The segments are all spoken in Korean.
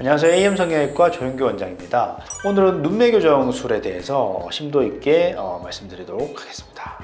안녕하세요. AM성형외과 조현규 원장입니다. 오늘은 눈매 교정술에 대해서 심도 있게 말씀드리도록 하겠습니다.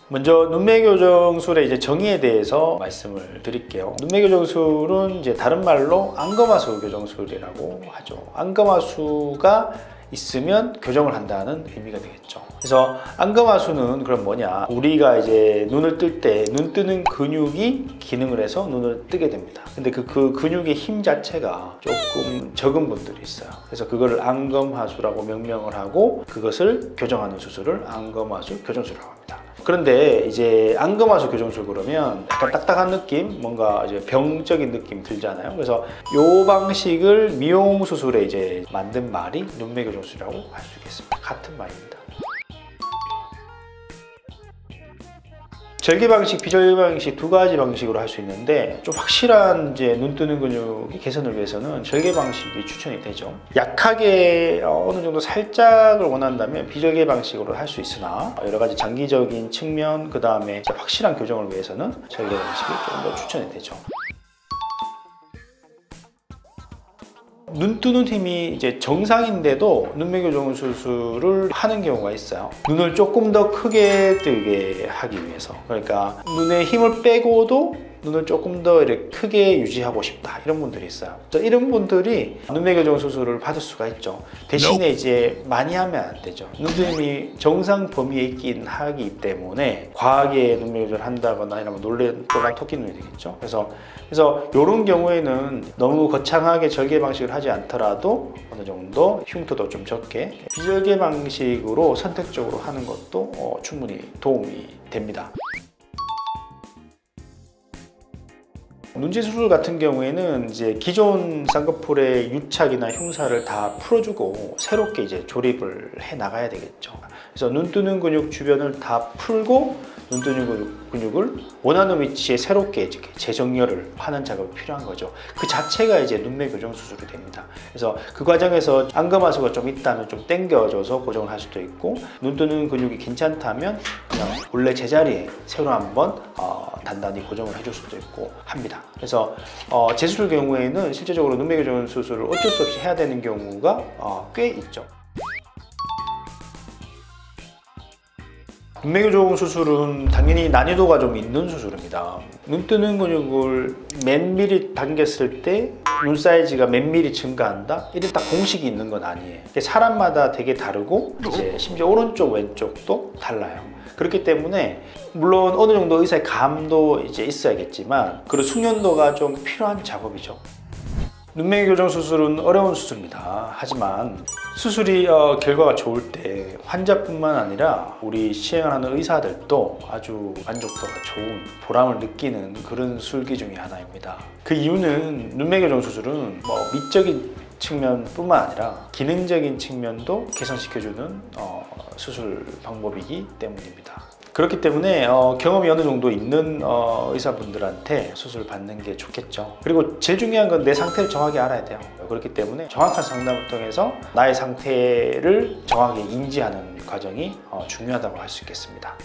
먼저 눈매 교정술의 정의에 대해서 말씀을 드릴게요. 눈매 교정술은 다른 말로 안검하수 교정술이라고 하죠. 안검하수가 있으면 교정을 한다는 의미가 되겠죠. 그래서 안검하수는 그럼 뭐냐? 우리가 눈을 뜰 때 눈 뜨는 근육이 기능을 해서 눈을 뜨게 됩니다. 근데 그 근육의 힘 자체가 조금 적은 분들이 있어요. 그래서 그거를 안검하수라고 명명을 하고 그것을 교정하는 수술을 안검하수 교정술이라고 합니다. 그런데 안검하수 교정술 그러면 약간 딱딱한 느낌, 뭔가 병적인 느낌 들잖아요. 그래서 이 방식을 미용 수술에 만든 말이 눈매 교정술이라고 할 수 있겠습니다. 같은 말입니다. 절개 방식, 비절개 방식 두 가지 방식으로 할 수 있는데 좀 확실한 눈 뜨는 근육의 개선을 위해서는 절개 방식이 추천이 되죠. 약하게 어느 정도 살짝을 원한다면 비절개 방식으로 할 수 있으나 여러 가지 장기적인 측면, 그 다음에 확실한 교정을 위해서는 절개 방식이 좀 더 추천이 되죠. 눈 뜨는 힘이 정상인데도 눈매 교정 수술을 하는 경우가 있어요. 눈을 조금 더 크게 뜨게 하기 위해서, 그러니까 눈에 힘을 빼고도 눈을 조금 더 이렇게 크게 유지하고 싶다, 이런 분들이 있어요. 이런 분들이 눈매 교정 수술을 받을 수가 있죠. 대신에 많이 하면 안 되죠. 눈뜨림이 정상 범위에 있긴 하기 때문에 과하게 눈매 교정을 한다거나 이러면 놀란 토끼 눈이 되겠죠. 그래서 이런 경우에는 너무 거창하게 절개 방식을 하지 않더라도 어느 정도 흉터도 좀 적게 비절개 방식으로 선택적으로 하는 것도 충분히 도움이 됩니다. 눈치 수술 같은 경우에는 기존 쌍꺼풀의 유착이나 흉사를 다 풀어주고 새롭게 조립을 해 나가야 되겠죠. 그래서 눈 뜨는 근육 주변을 다 풀고 눈 뜨는 근육을 원하는 위치에 새롭게 재정렬을 하는 작업이 필요한 거죠. 그 자체가 눈매 교정 수술이 됩니다. 그래서 그 과정에서 안검하수가 좀 있다면 좀 당겨줘서 고정을 할 수도 있고, 눈 뜨는 근육이 괜찮다면 그냥 원래 제자리에 새로 한번 단단히 고정을 해줄 수도 있고 합니다. 그래서 제 수술 경우에는 실제적으로 눈매 교정 수술을 어쩔 수 없이 해야 되는 경우가 꽤 있죠. 눈매 교정 수술은 당연히 난이도가 좀 있는 수술입니다. 눈 뜨는 근육을 몇 미리 당겼을 때 눈 사이즈가 몇 미리 증가한다? 이런 딱 공식이 있는 건 아니에요. 사람마다 되게 다르고 심지어 오른쪽 왼쪽도 달라요. 그렇기 때문에 물론 어느 정도 의사의 감도 있어야겠지만 그런 숙련도가 좀 필요한 작업이죠. 눈매 교정 수술은 어려운 수술입니다. 하지만 수술이 결과가 좋을 때 환자뿐만 아니라 우리 시행을 하는 의사들도 아주 만족도가 좋은, 보람을 느끼는 그런 술기 중에 하나입니다. 그 이유는 눈매 교정 수술은 미적인 측면뿐만 아니라 기능적인 측면도 개선시켜주는 수술 방법이기 때문입니다. 그렇기 때문에 경험이 어느 정도 있는 의사분들한테 수술을 받는 게 좋겠죠. 그리고 제일 중요한 건 내 상태를 정확히 알아야 돼요. 그렇기 때문에 정확한 상담을 통해서 나의 상태를 정확히 인지하는 과정이 중요하다고 할 수 있겠습니다.